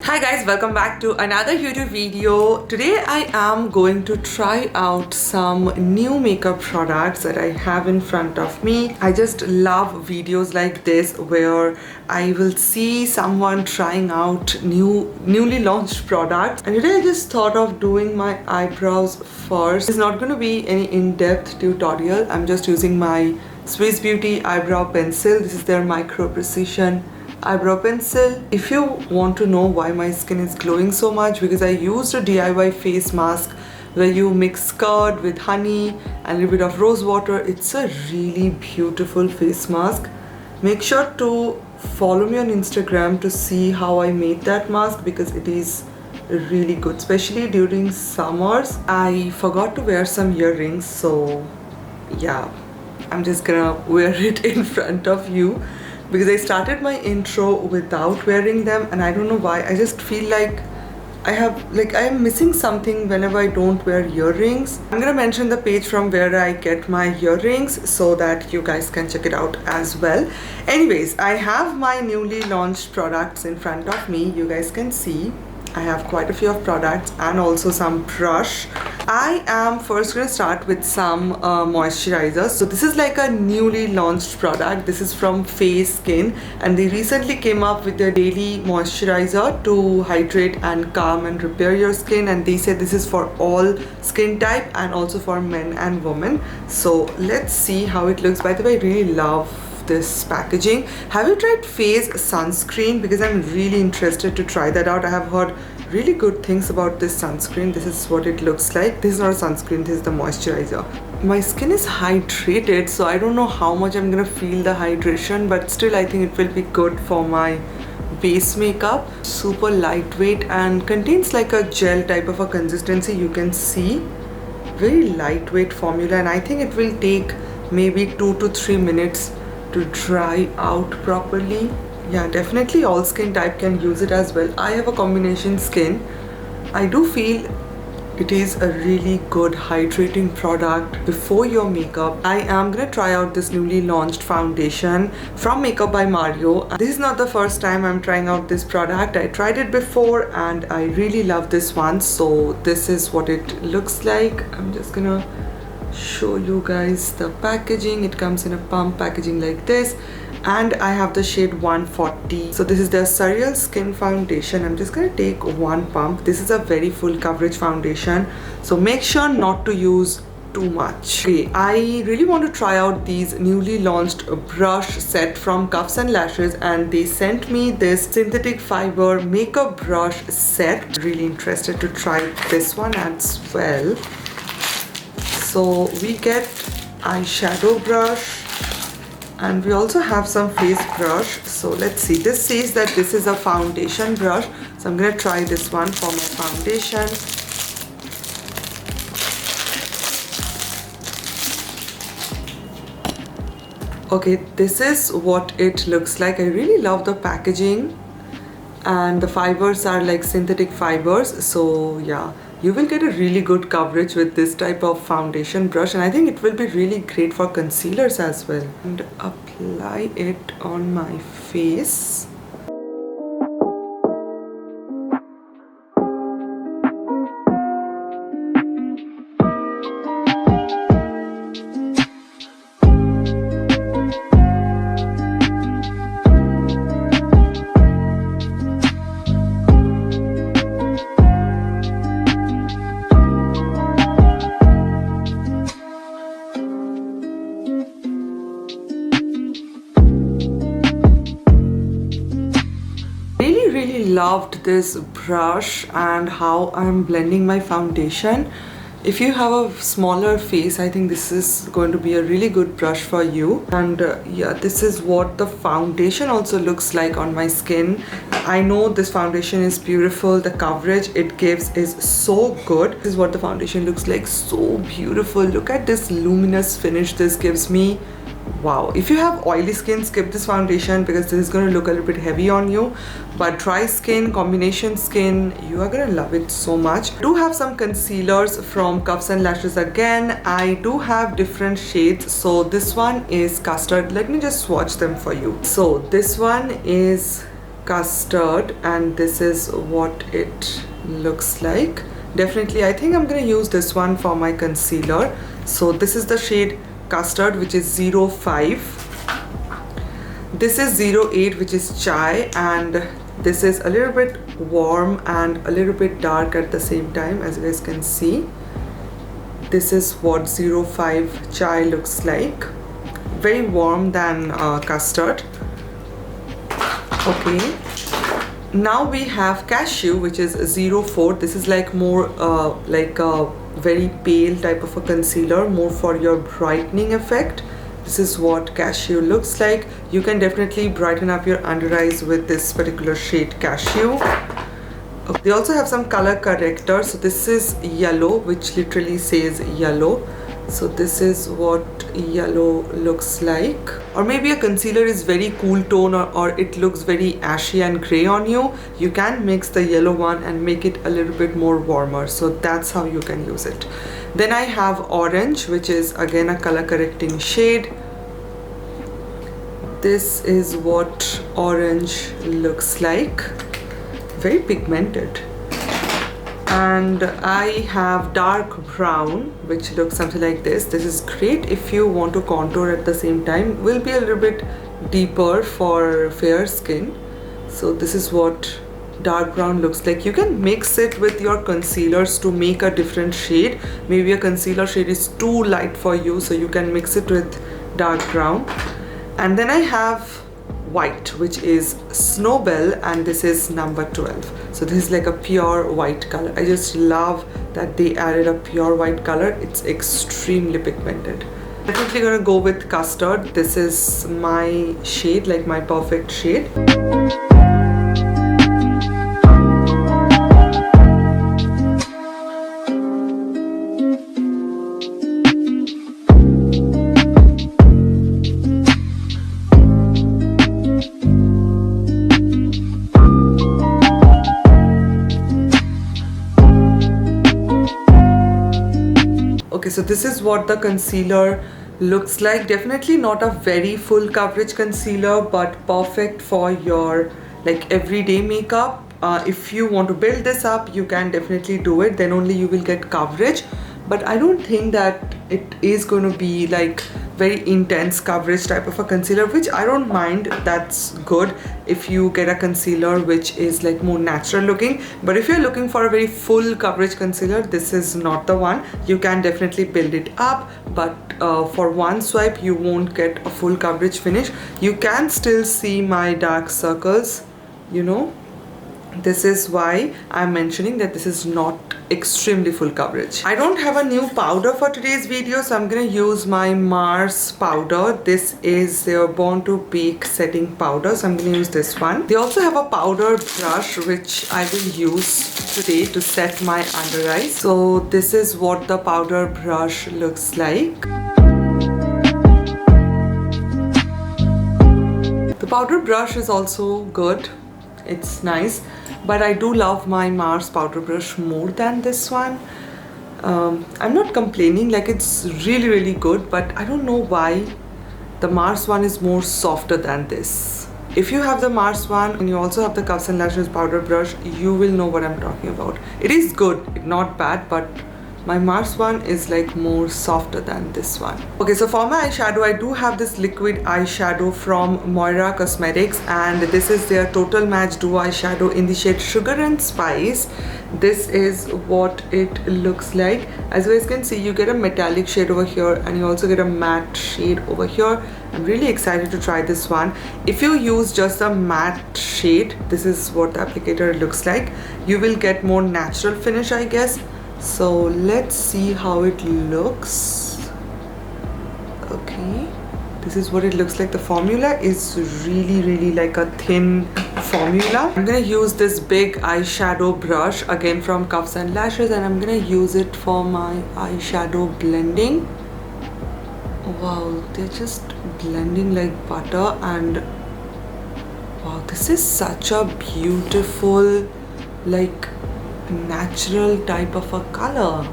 Hi guys, welcome back to another YouTube video. Today I am going to try out some new makeup products that I have in front of me. I just love videos like this where I will see someone trying out newly launched products. And today I just thought of doing my eyebrows first. It's not going to be any in-depth tutorial. I'm just using my Swiss Beauty eyebrow pencil. This is their micro precision eyebrow pencil. If you want to know why my skin is glowing so much, because I used a DIY face mask where you mix curd with honey and a little bit of rose water. It's a really beautiful face mask. Make sure to follow me on Instagram to see how I made that mask because it is really good, especially during summers. I forgot to wear some earrings, so yeah, I'm just gonna wear it in front of you because I started my intro without wearing them and I don't know why. I just feel like I am missing something whenever I don't wear earrings. I'm gonna mention the page from where I get my earrings so that you guys can check it out as well. Anyways, I have my newly launched products in front of me. You guys can see I have quite a few of products and also some brush. I am first going to start with some moisturizer. So this is like a newly launched product. This is from Face Skin and they recently came up with their daily moisturizer to hydrate and calm and repair your skin, and they said this is for all skin type and also for men and women. So let's see how it looks. By the way, I really love this packaging. Have you tried Face sunscreen? Because I'm really interested to try that out. I have heard really good things about this sunscreen. This is what it looks like. This is not a sunscreen, this is the moisturizer. My skin is hydrated, so I don't know how much I'm gonna feel the hydration, but still I think it will be good for my base makeup. Super lightweight and contains like a gel type of a consistency. You can see very lightweight formula, and I think it will take maybe 2 to 3 minutes to dry out properly. Yeah, definitely all skin type can use it as well. I have a combination skin. I do feel it is a really good hydrating product before your makeup. I am gonna try out this newly launched foundation from Makeup by Mario. This is not the first time I'm trying out this product. I tried it before and I really love this one. So this is what it looks like. I'm just gonna show you guys the packaging. It comes in a pump packaging like this, and I have the shade 140. So this is the Surreal Skin Foundation. I'm just gonna take one pump. This is a very full coverage foundation, so make sure not to use too much. Okay, I really want to try out these newly launched brush set from Cuffs and Lashes, and they sent me this synthetic fiber makeup brush set. Really interested to try this one as well. So we get eyeshadow brush and we also have some face brush. So let's see, this says that this is a foundation brush, so I'm gonna try this one for my foundation. Okay, this is what it looks like. I really love the packaging and the fibers are like synthetic fibers, so yeah, you will get a really good coverage with this type of foundation brush, and I think it will be really great for concealers as well. And apply it on my face. Really loved this brush and how I'm blending my foundation. If you have a smaller face, I think this is going to be a really good brush for you. And yeah, this is what the foundation also looks like on my skin. I know this foundation is beautiful. The coverage it gives is so good. This is what the foundation looks like. So beautiful. Look at this luminous finish this gives me. Wow, if you have oily skin, skip this foundation because this is going to look a little bit heavy on you, but dry skin, combination skin, you are going to love it so much. I do have some concealers from Cuffs and Lashes again. I do have different shades. So this one is custard. Let me just swatch them for you. So this one is Custard, and this is what it looks like. Definitely, I think I'm gonna use this one for my concealer. So this is the shade Custard, which is 05. This is 08, which is Chai, and this is a little bit warm and a little bit dark at the same time, as you guys can see. This is what 05 Chai looks like. Very warm than Custard. Okay. Now we have Cashew, which is 04. This is like more like a very pale type of a concealer, more for your brightening effect. This is what Cashew looks like. You can definitely brighten up your under eyes with this particular shade Cashew. They also have some color corrector. So this is yellow, which literally says yellow. So this is what yellow looks like. Or maybe a concealer is very cool tone, or it looks very ashy and gray on you. You can mix the yellow one and make it a little bit more warmer. So that's how you can use it. Then I have Orange, which is again a color correcting shade. This is what Orange looks like. Very pigmented. And I have Dark Brown, which looks something like this. This is great if you want to contour at the same time. Will be a little bit deeper for fair skin. So this is what Dark Brown looks like. You can mix it with your concealers to make a different shade. Maybe a concealer shade is too light for you, so you can mix it with Dark Brown. And then I have White, which is Snowbell, and this is number 12. So this is like a pure white color. I just love that they added a pure white color. It's extremely pigmented. Definitely gonna go with Custard. This is my shade, like my perfect shade. Okay, so this is what the concealer looks like. Definitely not a very full coverage concealer, but perfect for your like everyday makeup. If you want to build this up, you can definitely do it. Then only you will get coverage. But I don't think that it is going to be like very intense coverage type of a concealer, which I don't mind. That's good if you get a concealer which is like more natural looking. But if you're looking for a very full coverage concealer, this is not the one. You can definitely build it up, but for one swipe you won't get a full coverage finish. You can still see my dark circles, you know. This is why I'm mentioning that this is not extremely full coverage. I don't have a new powder for today's video, so I'm gonna use my Mars powder. This is their Born to Bake setting powder, so I'm gonna use this one. They also have a powder brush which I will use today to set my under eyes. So this is what the powder brush looks like. The powder brush is also good. It's nice, but I do love my Mars powder brush more than this one. I'm not complaining, like it's really good, but I don't know why the Mars one is more softer than this. If you have the Mars one and you also have the Cuffs and Lashes powder brush, you will know what I'm talking about. It is good, not bad, but my Mars one is like more softer than this one. Okay, so for my eyeshadow, I do have this liquid eyeshadow from Moira Cosmetics, and this is their Total Match Duo eyeshadow in the shade Sugar and Spice. This is what it looks like. As you guys can see, you get a metallic shade over here and you also get a matte shade over here. I'm really excited to try this one. If you use just a matte shade, this is what the applicator looks like. You will get more natural finish, I guess. So let's see how it looks. Okay, this is what it looks like. The formula is really like a thin formula. I'm gonna use this big eyeshadow brush again from Cuffs and Lashes, and I'm gonna use it for my eyeshadow blending. Wow, they're just blending like butter, and wow, this is such a beautiful, like natural type of a color.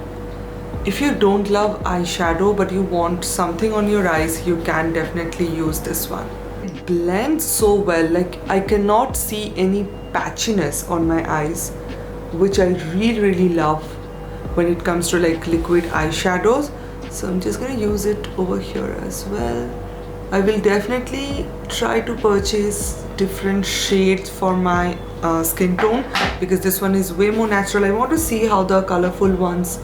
If you don't love eyeshadow but you want something on your eyes, you can definitely use this one. blends so well. Like I cannot see any patchiness on my eyes, which I really love when it comes to like liquid eyeshadows. So I'm just gonna use it over here as well. I will definitely try to purchase different shades for my skin tone, because this one is way more natural. I want to see how the colorful ones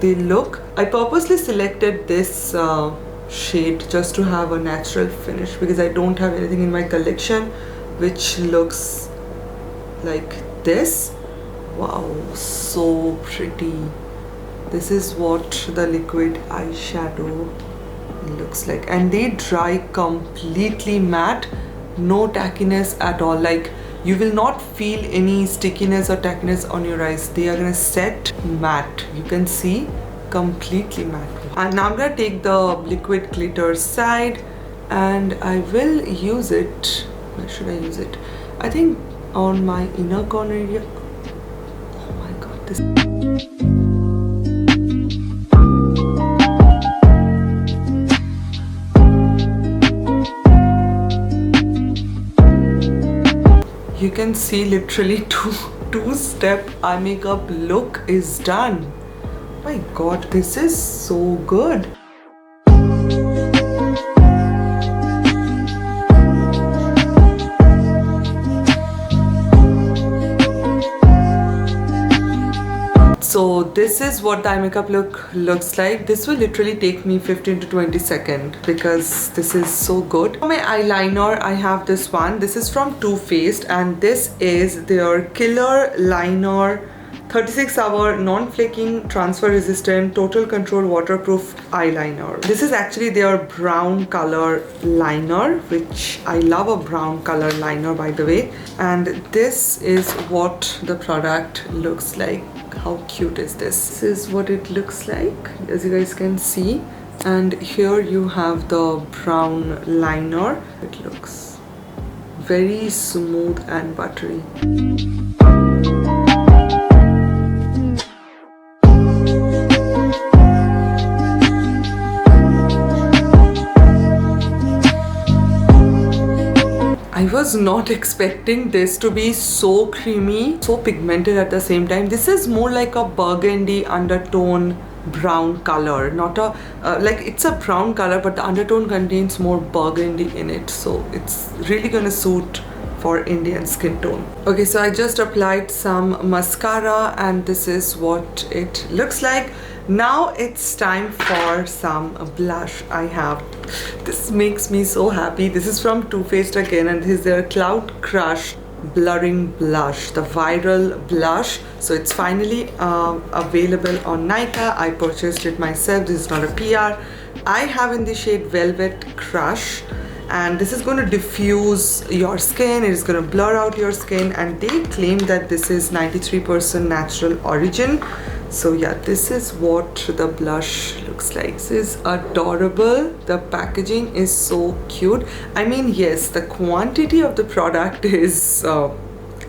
they look. I purposely selected this shade just to have a natural finish, because I don't have anything in my collection which looks like this. Wow, so pretty. This is what the liquid eyeshadow looks like, and they dry completely matte, no tackiness at all. Like you will not feel any stickiness or tackiness on your eyes. They are gonna set matte. You can see completely matte. And now I'm gonna take the liquid glitter side and I will use it. Where should I use it? I think on my inner corner area. Oh my god, this. You can see literally two-step eye makeup look is done. My god, this is so good. So this is what the eye makeup look looks like. This will literally take me 15 to 20 seconds because this is so good. For my eyeliner, I have this one. This is from Too Faced and this is their Killer Liner 36-hour non-flaking, transfer resistant, total control waterproof eyeliner. This is actually their brown color liner, which I love a brown color liner by the way. And this is what the product looks like. How cute is this? This is what it looks like, as you guys can see. And here you have the brown liner. It looks very smooth and buttery. I was not expecting this to be so creamy, so pigmented at the same time. This is more like a burgundy undertone brown color, not a like it's a brown color, but the undertone contains more burgundy in it, so it's really gonna suit for Indian skin tone. Okay, so I just applied some mascara and this is what it looks like. Now it's time for some blush. I have, this makes me so happy. This is from Too Faced again and this is their Cloud Crush Blurring Blush, the viral blush. So it's finally available on Nykaa. I purchased it myself. This is not a PR. I have in the shade Velvet Crush and this is going to diffuse your skin. It is going to blur out your skin and they claim that this is 93% natural origin. So yeah, this is what the blush looks like. This is adorable. The packaging is so cute. I mean, yes, the quantity of the product is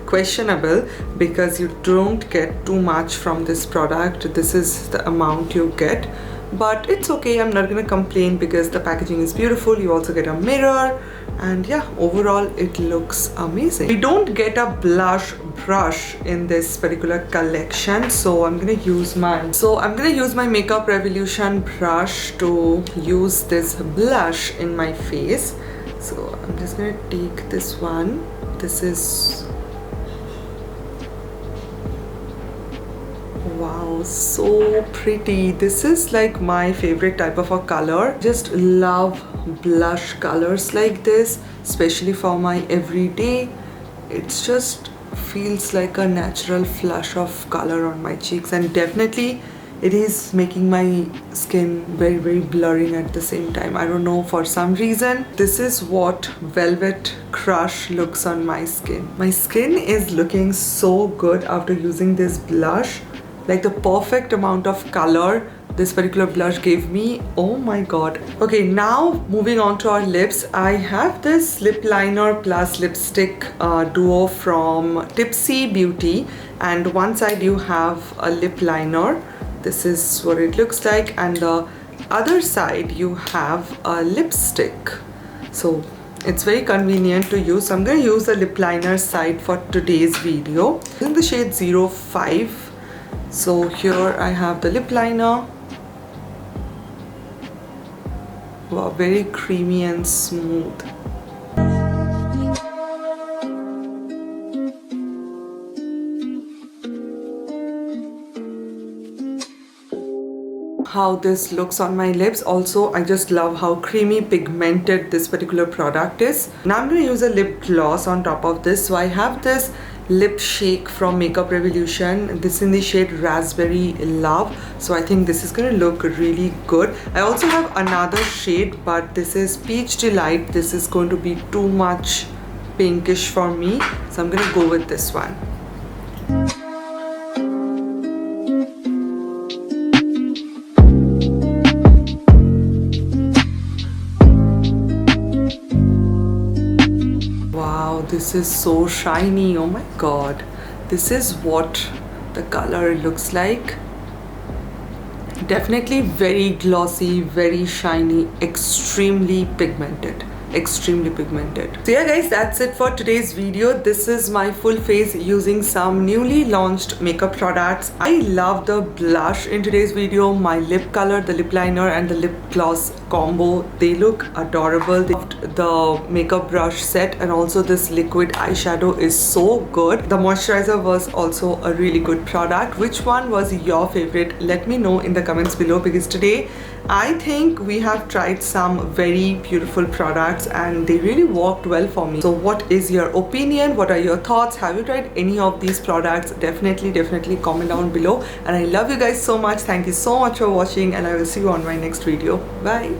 questionable because you don't get too much from this product. This is the amount you get, but it's okay. I'm not gonna complain because the packaging is beautiful. You also get a mirror and yeah, overall it looks amazing. We don't get a blush brush in this particular collection, so I'm gonna use my Makeup Revolution brush to use this blush in my face. So I'm just gonna take this one. This is, wow, so pretty. This is like my favorite type of a color. Just love blush colors like this, especially for my everyday. It's just feels like a natural flush of color on my cheeks, and definitely it is making my skin very blurring at the same time. I don't know, for some reason this is what Velvet Crush looks on my skin. My skin is looking so good after using this blush, like the perfect amount of color this particular blush gave me. Oh my god. Okay, now moving on to our lips. I have this lip liner plus lipstick duo from Tipsy Beauty, and one side you have a lip liner. This is what it looks like, and the other side you have a lipstick. So It's very convenient to use. So I'm going to use the lip liner side for today's video. In the shade 05. So here I have the lip liner. Wow, very creamy and smooth. How this looks on my lips. Also, I just love how creamy pigmented this particular product is. Now I'm going to use a lip gloss on top of this. So I have this lip shake from Makeup Revolution. This in the shade Raspberry Love. So I think this is going to look really good. I also have another shade, but this is Peach Delight. This is going to be too much pinkish for me, so I'm going to go with this one. This is so shiny. Oh my god, this is what the color looks like. Definitely very glossy, very shiny, extremely pigmented. So yeah guys, that's it for today's video. This is my full face using some newly launched makeup products. I love the blush in today's video, my lip color, the lip liner and the lip gloss combo. They look adorable. The makeup brush set and also this liquid eyeshadow is so good. The moisturizer was also a really good product. Which one was your favorite? Let me know in the comments below, because today I think we have tried some very beautiful products and they really worked well for me. So what is your opinion? What are your thoughts? Have you tried any of these products? Definitely comment down below. And I love you guys so much. Thank you so much for watching and I will see you on my next video. Bye.